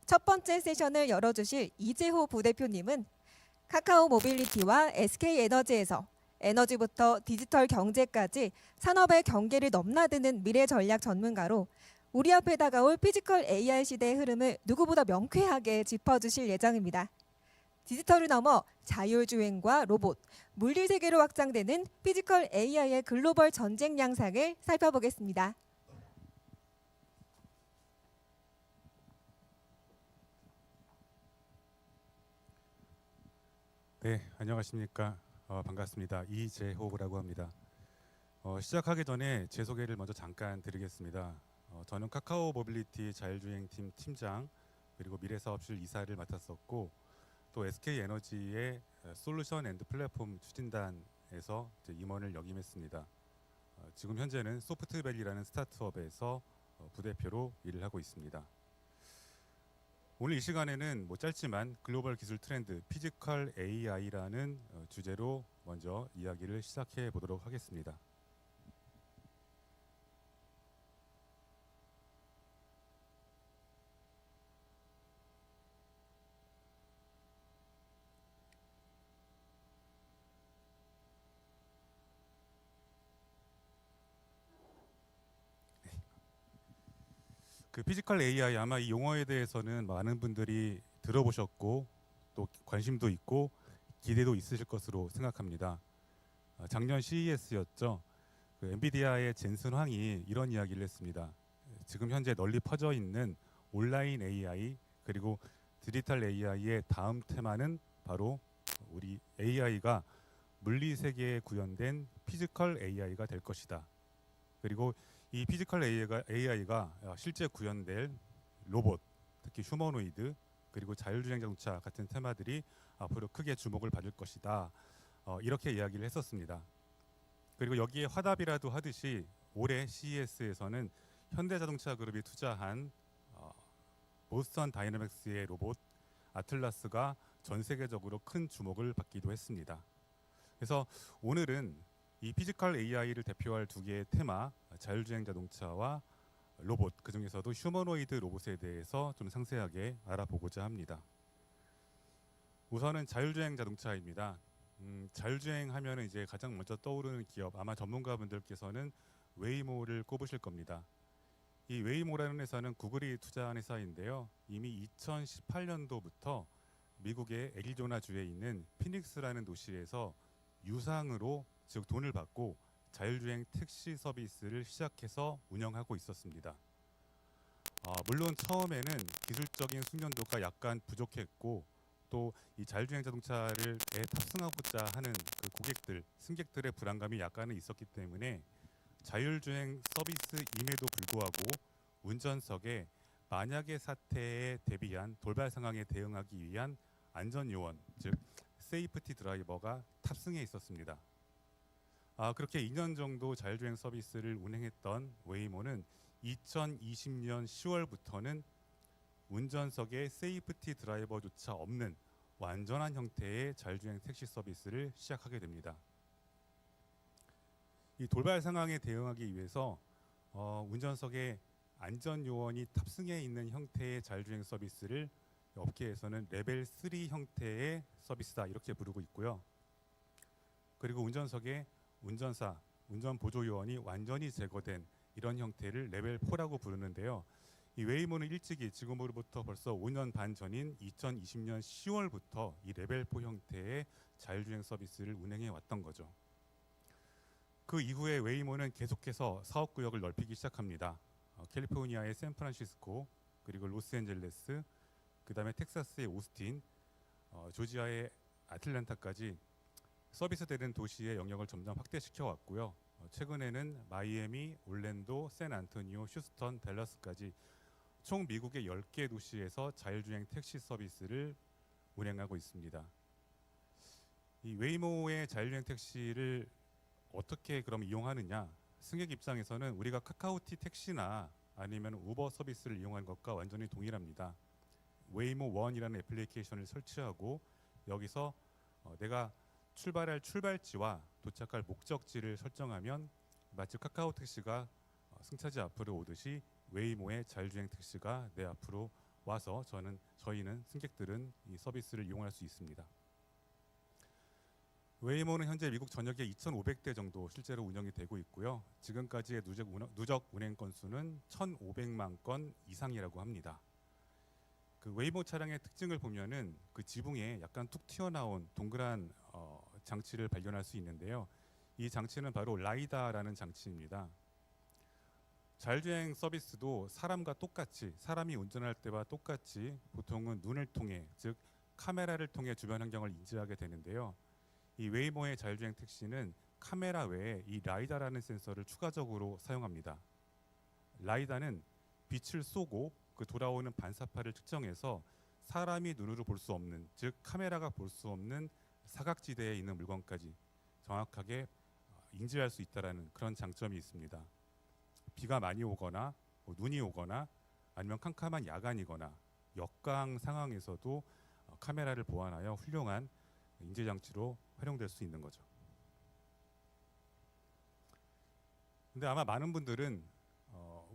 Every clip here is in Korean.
첫 번째 세션을 열어주실 이재호 부대표님은 카카오 모빌리티와 SK에너지에서 에너지부터 디지털 경제까지 산업의 경계를 넘나드는 미래 전략 전문가로 우리 앞에 다가올 피지컬 AI 시대의 흐름을 누구보다 명쾌하게 짚어주실 예정입니다. 디지털을 넘어 자율주행과 로봇, 물리 세계로 확장되는 피지컬 AI의 글로벌 전쟁 양상을 살펴보겠습니다. 네, 안녕하십니까. 반갑습니다. 이재호라고 합니다. 시작하기 전에 제 소개를 먼저 잠깐 드리겠습니다. 저는 카카오 모빌리티 자율주행팀 팀장 그리고 미래사업실 이사를 맡았었고 또 SK에너지의 솔루션 앤드 플랫폼 추진단에서 임원을 역임했습니다. 지금 현재는 소프트밸리라는 스타트업에서 부대표로 일을 하고 있습니다. 오늘 이 시간에는 짧지만 글로벌 기술 트렌드 피지컬 AI라는 주제로 먼저 이야기를 시작해 보도록 하겠습니다. 그 피지컬 AI 아마 이 용어에 대해서는 많은 분들이 들어보셨고 또 관심도 있고 기대도 있으실 것으로 생각합니다. 작년 CES였죠. 그 엔비디아의 젠슨 황이 이런 이야기를 했습니다. 지금 현재 널리 퍼져 있는 온라인 AI 그리고 디지털 AI의 다음 테마는 바로 우리 AI가 물리 세계에 구현된 피지컬 AI가 될 것이다. 그리고 이 피지컬 AI가 실제 구현될 로봇, 특히 휴머노이드 그리고 자율주행 자동차 같은 테마들이 앞으로 크게 주목을 받을 것이다. 이렇게 이야기를 했었습니다. 그리고 여기에 화답이라도 하듯이 올해 CES에서는 현대자동차 그룹이 투자한 보스턴 다이내믹스의 로봇 아틀라스가 전 세계적으로 큰 주목을 받기도 했습니다. 그래서 오늘은 이 피지컬 AI를 대표할 두 개의 테마, 자율주행 자동차와 로봇, 그 중에서도 휴머노이드 로봇에 대해서 좀 상세하게 알아보고자 합니다. 우선은 자율주행 자동차입니다. 자율주행 하면은 이제 가장 먼저 떠오르는 기업, 아마 전문가분들께서는 웨이모를 꼽으실 겁니다. 이 웨이모라는 회사는 구글이 투자한 회사인데요. 이미 2018년도부터 미국의 애리조나주에 있는 피닉스라는 도시에서 유상으로 즉 돈을 받고 자율주행 택시 서비스를 시작해서 운영하고 있었습니다. 물론 처음에는 기술적인 숙련도가 약간 부족했고 또 이 자율주행 자동차를 탑승하고자 하는 그 고객들, 승객들의 불안감이 약간은 있었기 때문에 자율주행 서비스임에도 불구하고 운전석에 만약의 사태에 대비한 돌발 상황에 대응하기 위한 안전 요원, 즉 세이프티 드라이버가 탑승해 있었습니다. 그렇게 2년 정도 자율주행 서비스를 운행했던 웨이모는 2020년 10월부터는 운전석에 세이프티 드라이버조차 없는 완전한 형태의 자율주행 택시 서비스를 시작하게 됩니다. 이 돌발 상황에 대응하기 위해서 운전석에 안전 요원이 탑승해 있는 형태의 자율주행 서비스를 업계에서는 레벨 3 형태의 서비스다 이렇게 부르고 있고요. 그리고 운전석에 운전사, 운전 보조 요원이 완전히 제거된 이런 형태를 레벨 4라고 부르는데요. 이 웨이모는 일찍이 지금으로부터 벌써 5년 반 전인 2020년 10월부터 이 레벨 4 형태의 자율주행 서비스를 운행해 왔던 거죠. 그 이후에 웨이모는 계속해서 사업 구역을 넓히기 시작합니다. 캘리포니아의 샌프란시스코, 그리고 로스앤젤레스, 그 다음에 텍사스의 오스틴, 조지아의 아틀란타까지 서비스되는 도시의 영역을 점점 확대시켜 왔고요. 최근에는 마이애미, 올랜도, 샌안토니오, 휴스턴, 댈러스까지 총 미국의 10개 도시에서 자율주행 택시 서비스를 운행하고 있습니다. 이 웨이모의 자율주행 택시를 어떻게 그럼 이용하느냐? 승객 입장에서는 우리가 카카오티 택시나 아니면 우버 서비스를 이용한 것과 완전히 동일합니다. 웨이모 1이라는 애플리케이션을 설치하고 여기서 내가 출발할 출발지와 도착할 목적지를 설정하면 마치 카카오 택시가 승차지 앞으로 오듯이 웨이모의 자율주행 택시가 내 앞으로 와서 저희는 승객들은 이 서비스를 이용할 수 있습니다. 웨이모는 현재 미국 전역에 2,500대 정도 실제로 운영이 되고 있고요. 지금까지의 누적 운행 건수는 1,500만 건 이상이라고 합니다. 그 웨이모 차량의 특징을 보면은 그 지붕에 약간 툭 튀어나온 동그란 장치를 발견할 수 있는데요. 이 장치는 바로 라이다라는 장치입니다. 자율주행 서비스도 사람과 똑같이, 사람이 운전할 때와 똑같이 보통은 눈을 통해, 즉 카메라를 통해 주변 환경을 인지하게 되는데요. 이 웨이모의 자율주행 택시는 카메라 외에 이 라이다라는 센서를 추가적으로 사용합니다. 라이다는 빛을 쏘고 그 돌아오는 반사파를 측정해서 사람이 눈으로 볼 수 없는, 즉 카메라가 볼 수 없는 사각지대에 있는 물건까지 정확하게 인지할 수 있다라는 그런 장점이 있습니다. 비가 많이 오거나 눈이 오거나 아니면 캄캄한 야간이거나 역광 상황에서도 카메라를 보완하여 훌륭한 인지 장치로 활용될 수 있는 거죠. 근데 아마 많은 분들은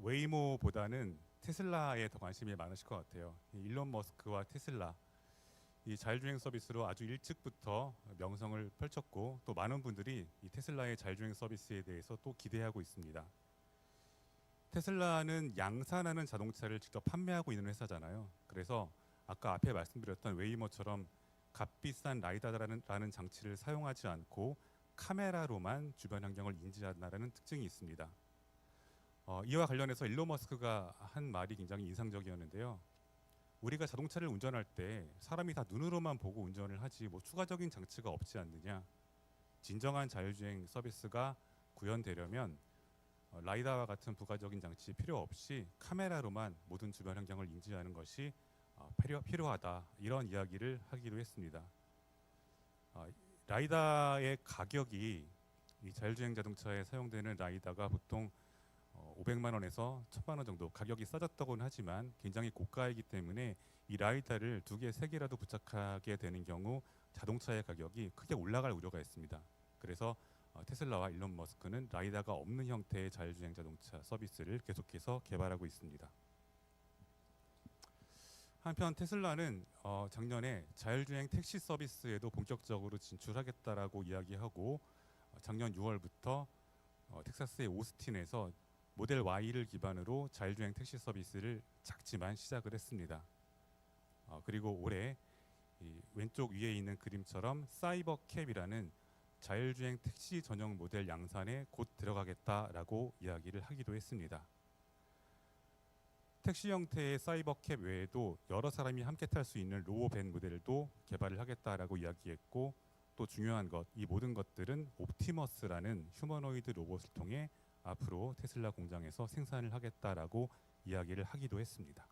웨이모보다는 테슬라에 더 관심이 많으실 것 같아요. 일론 머스크와 테슬라, 이 자율주행 서비스로 아주 일찍부터 명성을 펼쳤고 또 많은 분들이 이 테슬라의 자율주행 서비스에 대해서 또 기대하고 있습니다. 테슬라는 양산하는 자동차를 직접 판매하고 있는 회사잖아요. 그래서 아까 앞에 말씀드렸던 웨이모처럼 값비싼 라이다라는 장치를 사용하지 않고 카메라로만 주변 환경을 인지한다는 특징이 있습니다. 이와 관련해서 일론 머스크가 한 말이 굉장히 인상적이었는데요. 우리가 자동차를 운전할 때 사람이 다 눈으로만 보고 운전을 하지 뭐 추가적인 장치가 없지 않느냐. 진정한 자율주행 서비스가 구현되려면 라이다와 같은 부가적인 장치 필요 없이 카메라로만 모든 주변 환경을 인지하는 것이 필요하다, 이런 이야기를 하기도 했습니다. 라이다의 가격이 이 자율주행 자동차에 사용되는 라이다가 보통 500만 원에서 1,000만 원 정도, 가격이 싸졌다고는 하지만 굉장히 고가이기 때문에 이 라이다를 2개, 3개라도 부착하게 되는 경우 자동차의 가격이 크게 올라갈 우려가 있습니다. 그래서 테슬라와 일론 머스크는 라이다가 없는 형태의 자율주행 자동차 서비스를 계속해서 개발하고 있습니다. 한편 테슬라는 작년에 자율주행 택시 서비스에도 본격적으로 진출하겠다라고 이야기하고 작년 6월부터 텍사스의 오스틴에서 모델 Y를 기반으로 자율주행 택시 서비스를 작지만 시작을 했습니다. 그리고 올해 이 왼쪽 위에 있는 그림처럼 사이버캡이라는 자율주행 택시 전용 모델 양산에 곧 들어가겠다라고 이야기를 하기도 했습니다. 택시 형태의 사이버캡 외에도 여러 사람이 함께 탈 수 있는 로우밴 모델도 개발을 하겠다라고 이야기했고, 또 중요한 것, 이 모든 것들은 옵티머스라는 휴머노이드 로봇을 통해 앞으로 테슬라 공장에서 생산을 하겠다라고 이야기를 하기도 했습니다.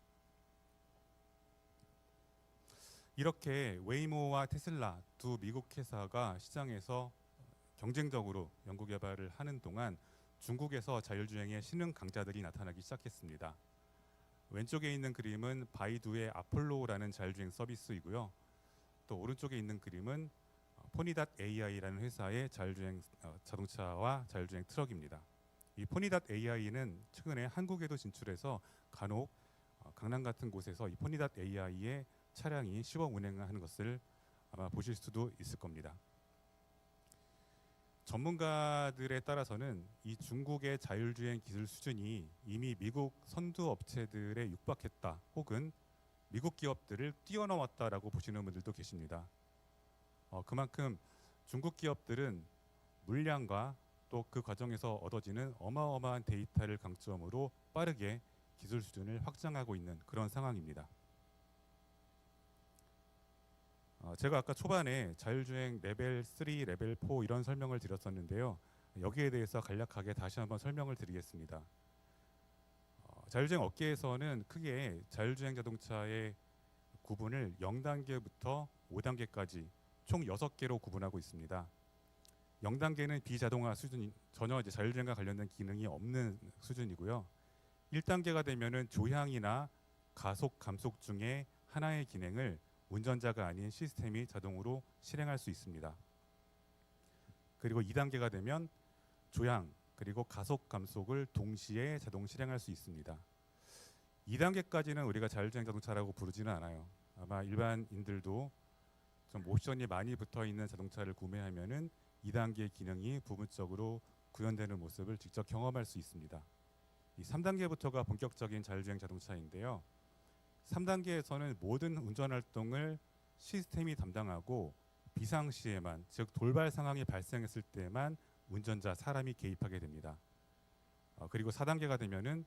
이렇게 웨이모와 테슬라 두 미국 회사가 시장에서 경쟁적으로 연구 개발을 하는 동안 중국에서 자율주행의 신흥 강자들이 나타나기 시작했습니다. 왼쪽에 있는 그림은 바이두의 아폴로라는 자율주행 서비스이고요. 또 오른쪽에 있는 그림은 포니닷 AI라는 회사의 자율주행 자동차와 자율주행 트럭입니다. 이 포니닷 AI는 최근에 한국에도 진출해서 간혹 강남 같은 곳에서 이 포니닷 AI의 차량이 시범 운행하는 것을 아마 보실 수도 있을 겁니다. 전문가들에 따라서는 이 중국의 자율주행 기술 수준이 이미 미국 선두 업체들에 육박했다, 혹은 미국 기업들을 뛰어넘었다라고 보시는 분들도 계십니다. 그만큼 중국 기업들은 물량과 또 그 과정에서 얻어지는 어마어마한 데이터를 강점으로 빠르게 기술 수준을 확장하고 있는 그런 상황입니다. 제가 아까 초반에 자율주행 레벨 3, 레벨 4 이런 설명을 드렸었는데요. 여기에 대해서 간략하게 다시 한번 설명을 드리겠습니다. 자율주행 업계에서는 크게 자율주행 자동차의 구분을 0단계부터 5단계까지 총 6개로 구분하고 있습니다. 0단계는 비자동화 수준, 전혀 이제 자율주행과 관련된 기능이 없는 수준이고요. 1단계가 되면은 조향이나 가속, 감속 중에 하나의 기능을 운전자가 아닌 시스템이 자동으로 실행할 수 있습니다. 그리고 2단계가 되면 조향 그리고 가속, 감속을 동시에 자동 실행할 수 있습니다. 2단계까지는 우리가 자율주행 자동차라고 부르지는 않아요. 아마 일반인들도 좀 옵션이 많이 붙어 있는 자동차를 구매하면은 2단계 기능이 부분적으로 구현되는 모습을 직접 경험할 수 있습니다. 이 3단계부터가 본격적인 자율주행 자동차인데요. 3단계에서는 모든 운전 활동을 시스템이 담당하고 비상시에만, 즉 돌발 상황이 발생했을 때만 운전자 사람이 개입하게 됩니다. 그리고 4단계가 되면은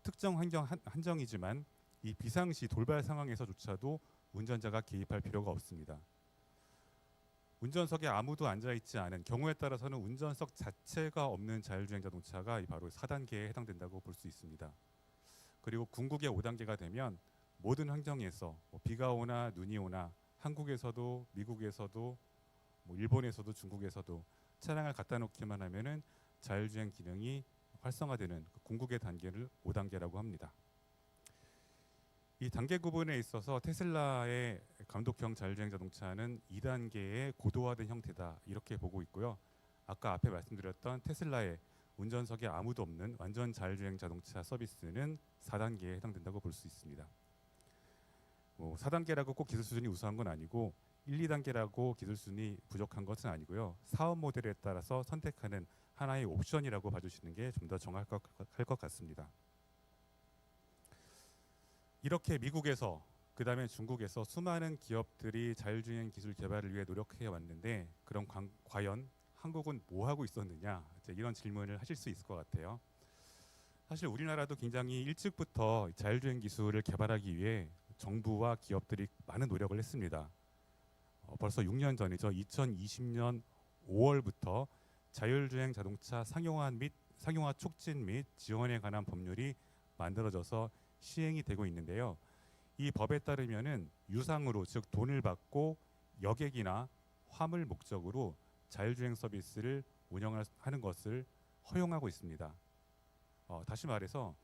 특정 한정이지만 이 비상시 돌발 상황에서조차도 운전자가 개입할 필요가 없습니다. 운전석에 아무도 앉아 있지 않은 경우에 따라서는 운전석 자체가 없는 자율주행 자동차가 바로 4단계에 해당된다고 볼 수 있습니다. 그리고 궁극의 5단계가 되면 모든 환경에서 비가 오나 눈이 오나 한국에서도 미국에서도 일본에서도 중국에서도 차량을 갖다 놓기만 하면은 자율주행 기능이 활성화되는 궁극의 단계를 5단계라고 합니다. 이 단계 구분에 있어서 테슬라의 감독형 자율주행 자동차는 2단계의 고도화된 형태다 이렇게 보고 있고요. 아까 앞에 말씀드렸던 테슬라의 운전석에 아무도 없는 완전 자율주행 자동차 서비스는 4단계에 해당된다고 볼 수 있습니다. 4단계라고 꼭 기술 수준이 우수한 건 아니고 1, 2단계라고 기술 수준이 부족한 것은 아니고요. 사업 모델에 따라서 선택하는 하나의 옵션이라고 봐주시는 게 좀 더 정확할 것 같습니다. 이렇게 미국에서 그다음에 중국에서 수많은 기업들이 자율주행 기술 개발을 위해 노력해 왔는데 그럼 과연 한국은 뭐 하고 있었느냐 이런 질문을 하실 수 있을 것 같아요. 사실 우리나라도 굉장히 일찍부터 자율주행 기술을 개발하기 위해 정부와 기업들이 많은 노력을 했습니다. 벌써 6년 전이죠. 2020년 5월부터 자율주행 자동차 상용화 촉진 및 지원에 관한 법률이 만들어져서 시행이 되고 있는데요. 이 법에 따르면은 유상으로 즉 돈을 받고 여객이나 화물 목적으로 자율주행 서비스를 운영하는 것을 허용하고 있습니다. 다시 말해서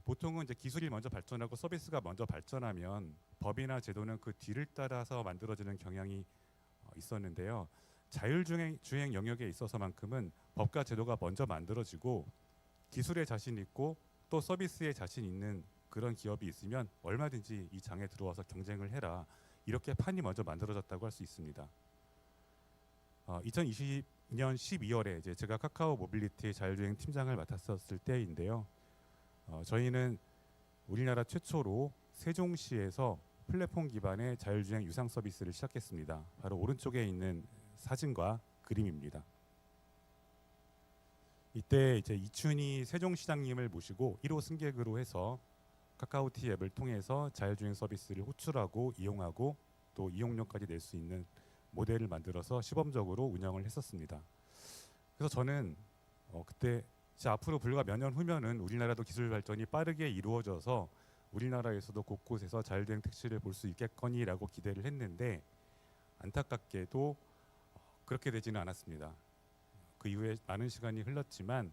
보통은 이제 기술이 먼저 발전하고 서비스가 먼저 발전하면 법이나 제도는 그 뒤를 따라서 만들어지는 경향이 있었는데요. 자율주행 영역에 있어서만큼은 법과 제도가 먼저 만들어지고 기술에 자신 있고 또 서비스에 자신 있는 그런 기업이 있으면 얼마든지 이 장에 들어와서 경쟁을 해라. 이렇게 판이 먼저 만들어졌다고 할 수 있습니다. 2020년 12월에 이제 제가 카카오 모빌리티 자율주행 팀장을 맡았었을 때인데요. 저희는 우리나라 최초로 세종시에서 플랫폼 기반의 자율주행 유상 서비스를 시작했습니다. 바로 오른쪽에 있는 사진과 그림입니다. 이때 이제 이춘희 세종시장님을 모시고 1호 승객으로 해서 카카오티 앱을 통해서 자율주행 서비스를 호출하고 이용하고 또 이용료까지 낼 수 있는 모델을 만들어서 시범적으로 운영을 했었습니다. 그래서 저는 그때 앞으로 불과 몇 년 후면은 우리나라도 기술 발전이 빠르게 이루어져서 우리나라에서도 곳곳에서 자율주행 택시를 볼 수 있겠거니라고 기대를 했는데 안타깝게도 그렇게 되지는 않았습니다. 그 이후에 많은 시간이 흘렀지만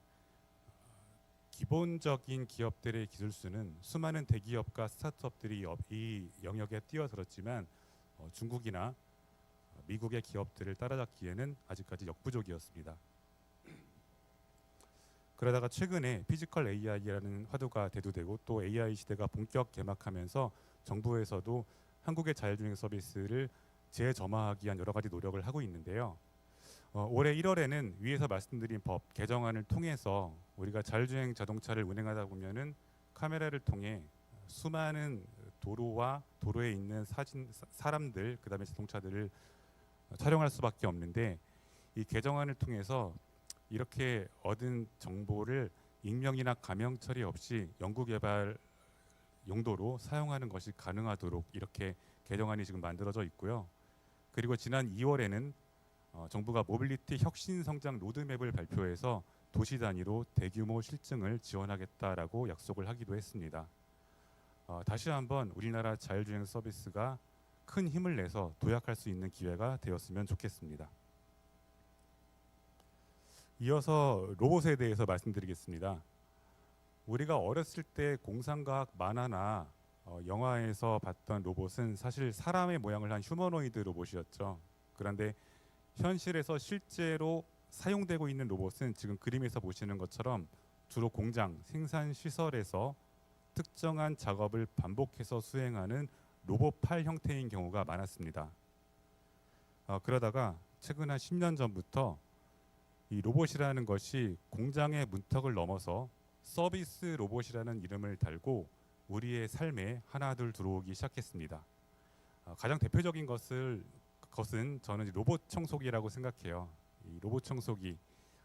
기본적인 기업들의 기술수는 수많은 대기업과 스타트업들이 이 영역에 뛰어들었지만 중국이나 미국의 기업들을 따라잡기에는 아직까지 역부족이었습니다. 그러다가 최근에 피지컬 AI라는 화두가 대두되고 또 AI 시대가 본격 개막하면서 정부에서도 한국의 자율주행 서비스를 재점화하기 위한 여러 가지 노력을 하고 있는데요. 올해 1월에는 위에서 말씀드린 법 개정안을 통해서 우리가 자율주행 자동차를 운행하다 보면은 카메라를 통해 수많은 도로와 도로에 있는 사람들 그다음에 자동차들을 촬영할 수밖에 없는데 이 개정안을 통해서 이렇게 얻은 정보를 익명이나 가명 처리 없이 연구개발 용도로 사용하는 것이 가능하도록 이렇게 개정안이 지금 만들어져 있고요. 그리고 지난 2월에는 정부가 모빌리티 혁신 성장 로드맵을 발표해서 도시 단위로 대규모 실증을 지원하겠다라고 약속을 하기도 했습니다. 다시 한번 우리나라 자율주행 서비스가 큰 힘을 내서 도약할 수 있는 기회가 되었으면 좋겠습니다. 이어서 로봇에 대해서 말씀드리겠습니다. 우리가 어렸을 때 공상과학 만화나 영화에서 봤던 로봇은 사실 사람의 모양을 한 휴머노이드 로봇이었죠. 그런데 현실에서 실제로 사용되고 있는 로봇은 지금 그림에서 보시는 것처럼 주로 공장, 생산 시설에서 특정한 작업을 반복해서 수행하는 로봇팔 형태인 경우가 많았습니다. 그러다가 최근 한 10년 전부터 이 로봇이라는 것이 공장의 문턱을 넘어서 서비스 로봇이라는 이름을 달고 우리의 삶에 하나둘 들어오기 시작했습니다. 가장 대표적인 것은 저는 이제 로봇 청소기라고 생각해요. 이 로봇 청소기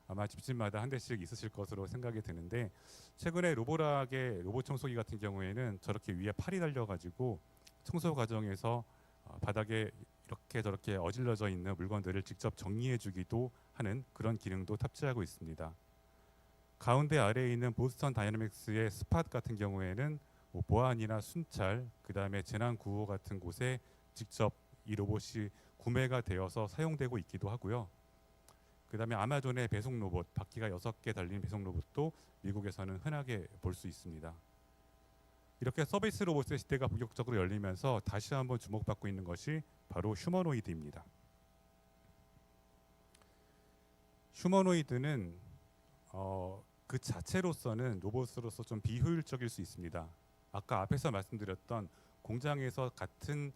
아마 집집마다 한 대씩 있으실 것으로 생각이 드는데, 최근에 로보락의 로봇 청소기 같은 경우에는 저렇게 위에 팔이 달려가지고 청소 과정에서 바닥에 이렇게 저렇게 어질러져 있는 물건들을 직접 정리해주기도 하는 그런 기능도 탑재하고 있습니다. 가운데 아래에 있는 보스턴 다이내믹스의 스팟 같은 경우에는 뭐 보안이나 순찰, 그 다음에 재난 구호 같은 곳에 직접 이 로봇이 구매가 되어서 사용되고 있기도 하고요. 그 다음에 아마존의 배송 로봇, 바퀴가 6개 달린 배송 로봇도 미국에서는 흔하게 볼 수 있습니다. 이렇게 서비스 로봇의 시대가 본격적으로 열리면서 다시 한번 주목받고 있는 것이 바로 휴머노이드입니다. 휴머노이드는 그 자체로서는 로봇으로서 좀 비효율적일 수 있습니다. 아까 앞에서 말씀드렸던 공장에서 같은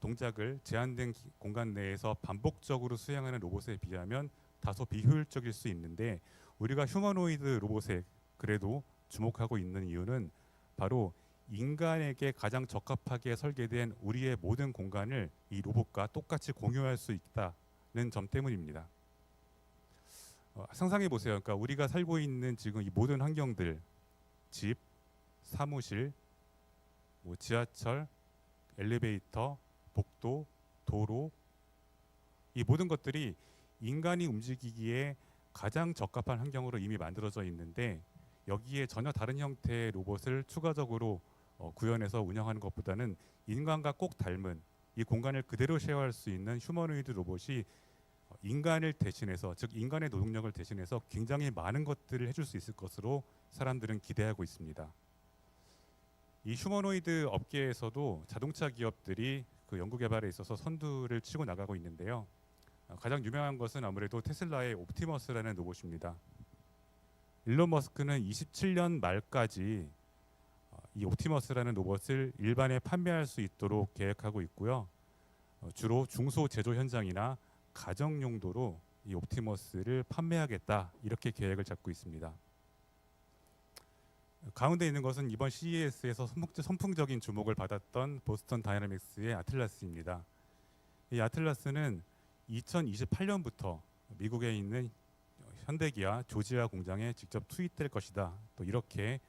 동작을 제한된 공간 내에서 반복적으로 수행하는 로봇에 비하면 다소 비효율적일 수 있는데, 우리가 휴머노이드 로봇에 그래도 주목하고 있는 이유는 바로 인간에게 가장 적합하게 설계된 우리의 모든 공간을 이 로봇과 똑같이 공유할 수 있다는 점 때문입니다. 상상해 보세요. 그러니까 우리가 살고 있는 지금 이 모든 환경들, 집, 사무실, 뭐 지하철, 엘리베이터, 복도, 도로, 이 모든 것들이 인간이 움직이기에 가장 적합한 환경으로 이미 만들어져 있는데, 여기에 전혀 다른 형태의 로봇을 추가적으로 구현해서 운영하는 것보다는 인간과 꼭 닮은 이 공간을 그대로 쉐어할 수 있는 휴머노이드 로봇이 인간을 대신해서, 즉 인간의 노동력을 대신해서 굉장히 많은 것들을 해줄 수 있을 것으로 사람들은 기대하고 있습니다. 이 휴머노이드 업계에서도 자동차 기업들이 그 연구 개발에 있어서 선두를 치고 나가고 있는데요. 가장 유명한 것은 아무래도 테슬라의 옵티머스라는 로봇입니다. 일론 머스크는 27년 말까지 이 옵티머스라는 로봇을 일반에 판매할 수 있도록 계획하고 있고요. 주로 중소 제조 현장이나 가정 용도로 이 옵티머스를 판매하겠다, 이렇게 계획을 잡고 있습니다. 가운데 있는 것은 이번 CES에서 선풍적인 주목을 받았던 보스턴 다이내믹스의 아틀라스입니다. 이 아틀라스는 2028년부터 미국에 있는 현대기아 조지아 공장에 직접 투입될 것이다, 또 이렇게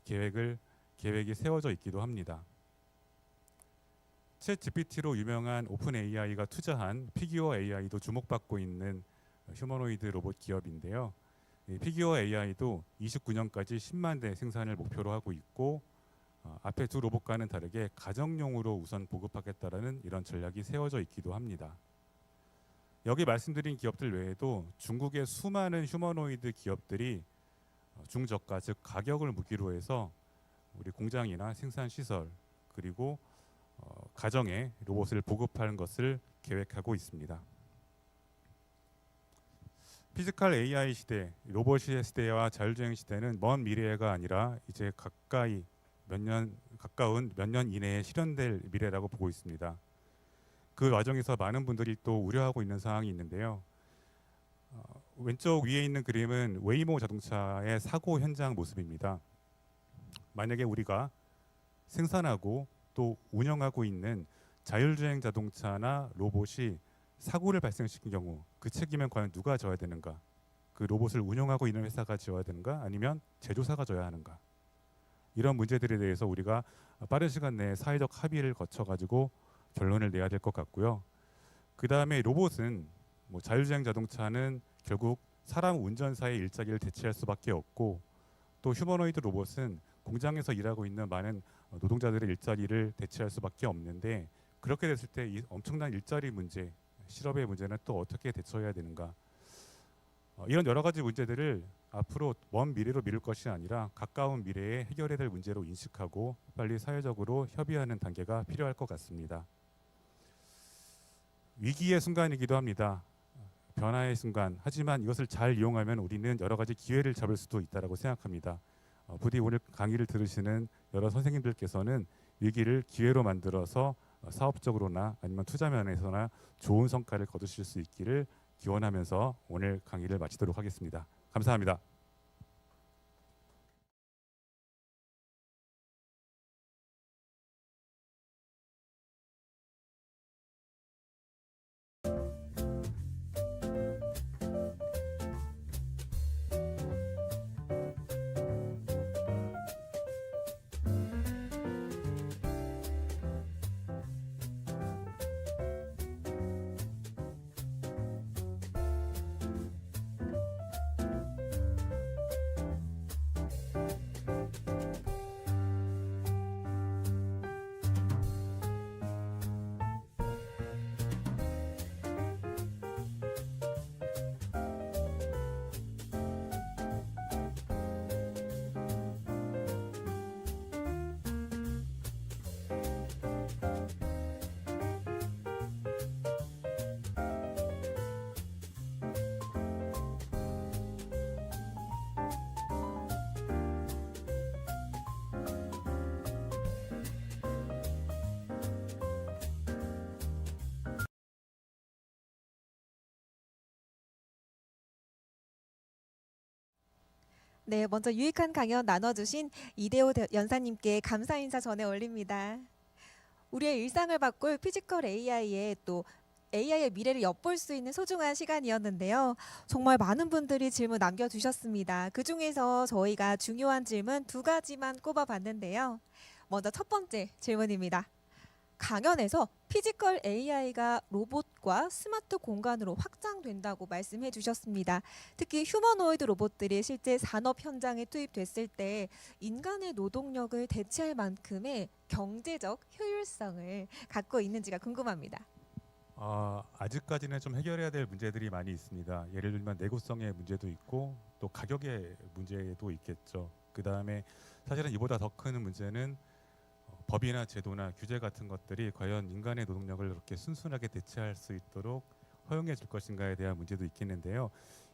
계획이 세워져 있기도 합니다. 챗 GPT로 유명한 오픈 AI가 투자한 피규어 AI도 주목받고 있는 휴머노이드 로봇 기업인데요. 피규어 AI도 29년까지 10만 대 생산을 목표로 하고 있고, 앞에 두 로봇과는 다르게 가정용으로 우선 보급하겠다라는 이런 전략이 세워져 있기도 합니다. 여기 말씀드린 기업들 외에도 중국의 수많은 휴머노이드 기업들이 중저가, 즉 가격을 무기로 해서 우리 공장이나 생산 시설, 그리고 가정에 로봇을 보급하는 것을 계획하고 있습니다. 피지컬 AI 시대, 로봇의 시대와 자율주행 시대는 먼 미래가 아니라 이제 가까운 몇 년 이내에 실현될 미래라고 보고 있습니다. 그 과정에서 많은 분들이 또 우려하고 있는 사항이 있는데요. 왼쪽 위에 있는 그림은 웨이모 자동차의 사고 현장 모습입니다. 만약에 우리가 생산하고 또 운영하고 있는 자율주행 자동차나 로봇이 사고를 발생시킨 경우 그 책임은 과연 누가 져야 되는가? 그 로봇을 운영하고 있는 회사가 져야 되는가? 아니면 제조사가 져야 하는가? 이런 문제들에 대해서 우리가 빠른 시간 내에 사회적 합의를 거쳐가지고 결론을 내야 될 것 같고요. 그 다음에 로봇은 뭐 자율주행 자동차는 결국 사람 운전사의 일자리를 대체할 수밖에 없고, 또 휴머노이드 로봇은 공장에서 일하고 있는 많은 노동자들의 일자리를 대체할 수밖에 없는데, 그렇게 됐을 때 이 엄청난 일자리 문제, 실업의 문제는 또 어떻게 대처해야 되는가? 이런 여러 가지 문제들을 앞으로 먼 미래로 미룰 것이 아니라 가까운 미래에 해결해야 될 문제로 인식하고 빨리 사회적으로 협의하는 단계가 필요할 것 같습니다. 위기의 순간이기도 합니다. 변화의 순간. 하지만 이것을 잘 이용하면 우리는 여러 가지 기회를 잡을 수도 있다라고 생각합니다. 부디 오늘 강의를 들으시는 여러 선생님들께서는 위기를 기회로 만들어서 사업적으로나 아니면 투자 면에서나 좋은 성과를 거두실 수 있기를 기원하면서 오늘 강의를 마치도록 하겠습니다. 감사합니다. 네, 먼저 유익한 강연 나눠주신 이대호 연사님께 감사 인사 전해 올립니다. 우리의 일상을 바꿀 피지컬 AI의 또 AI의 미래를 엿볼 수 있는 소중한 시간이었는데요. 정말 많은 분들이 질문 남겨주셨습니다. 그중에서 저희가 중요한 질문 2가지만 꼽아봤는데요. 먼저 첫 번째 질문입니다. 강연에서 피지컬 AI가 로봇과 스마트 공간으로 확장된다고 말씀해 주셨습니다. 특히 휴머노이드 로봇들이 실제 산업 현장에 투입됐을 때 인간의 노동력을 대체할 만큼의 경제적 효율성을 갖고 있는지가 궁금합니다. 아직까지는 좀 해결해야 될 문제들이 많이 있습니다. 예를 들면 내구성의 문제도 있고 또 가격의 문제도 있겠죠. 그 다음에 사실은 이보다 더 큰 문제는 법이나 제도나 규제 같은 것들이 과연 인간의 노동력을 이렇게 순순하게 대체할 수 있도록 허용해 줄 것인가에 대한 문제도 있겠는데요.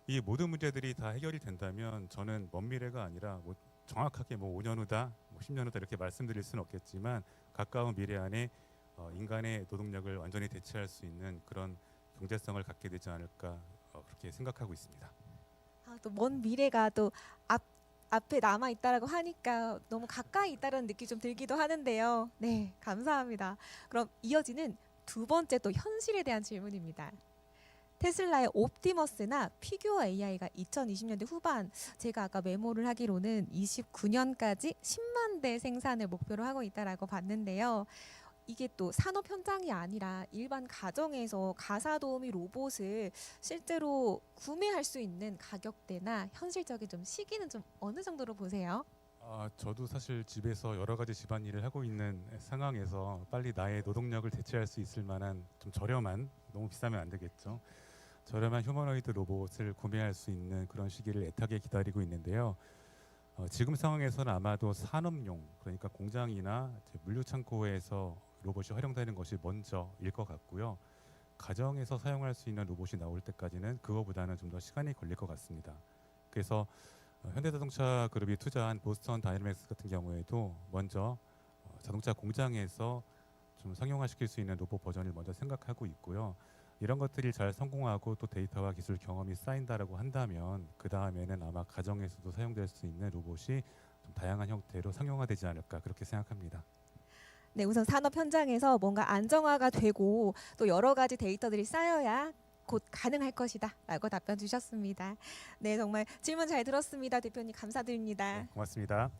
이 모든 문제들이 다 해결이 된다면 저는 먼 미래가 아니라 정확하게 5년 후다, 10년 후다 이렇게 말씀드릴 수는 없겠지만 가까운 미래 안에 인간의 노동력을 완전히 대체할 수 있는 그런 경제성을 갖게 되지 않을까 그렇게 생각하고 있습니다. 또 먼 미래가 또 앞에 남아 있다라고 하니까 너무 가까이 있다라는 느낌이 좀 들기도 하는데요. 네, 감사합니다. 그럼 이어지는 2번째 또 현실에 대한 질문입니다. 테슬라의 옵티머스나 피규어 AI가 2020년대 후반, 제가 아까 메모를 하기로는 29년까지 10만 대 생산을 목표로 하고 있다라고 봤는데요. 이게 또 산업 현장이 아니라 일반 가정에서 가사 도우미 로봇을 실제로 구매할 수 있는 가격대나 현실적인 좀 시기는 좀 어느 정도로 보세요? 저도 사실 집에서 여러 가지 집안일을 하고 있는 상황에서 빨리 나의 노동력을 대체할 수 있을 만한 좀 저렴한, 너무 비싸면 안 되겠죠. 저렴한 휴머노이드 로봇을 구매할 수 있는 그런 시기를 애타게 기다리고 있는데요. 지금 상황에서는 아마도 산업용, 그러니까 공장이나 물류 창고에서 로봇이 활용되는 것이 먼저일 것 같고요. 가정에서 사용할 수 있는 로봇이 나올 때까지는 그거보다는 좀 더 시간이 걸릴 것 같습니다. 그래서 현대자동차 그룹이 투자한 보스턴 다이내믹스 같은 경우에도 먼저 자동차 공장에서 좀 상용화시킬 수 있는 로봇 버전을 먼저 생각하고 있고요. 이런 것들이 잘 성공하고 또 데이터와 기술 경험이 쌓인다라고 한다면 그 다음에는 아마 가정에서도 사용될 수 있는 로봇이 좀 다양한 형태로 상용화되지 않을까 그렇게 생각합니다. 네, 우선 산업 현장에서 뭔가 안정화가 되고 또 여러 가지 데이터들이 쌓여야 곧 가능할 것이다 라고 답변 주셨습니다. 네, 정말 질문 잘 들었습니다. 대표님 감사드립니다. 네, 고맙습니다.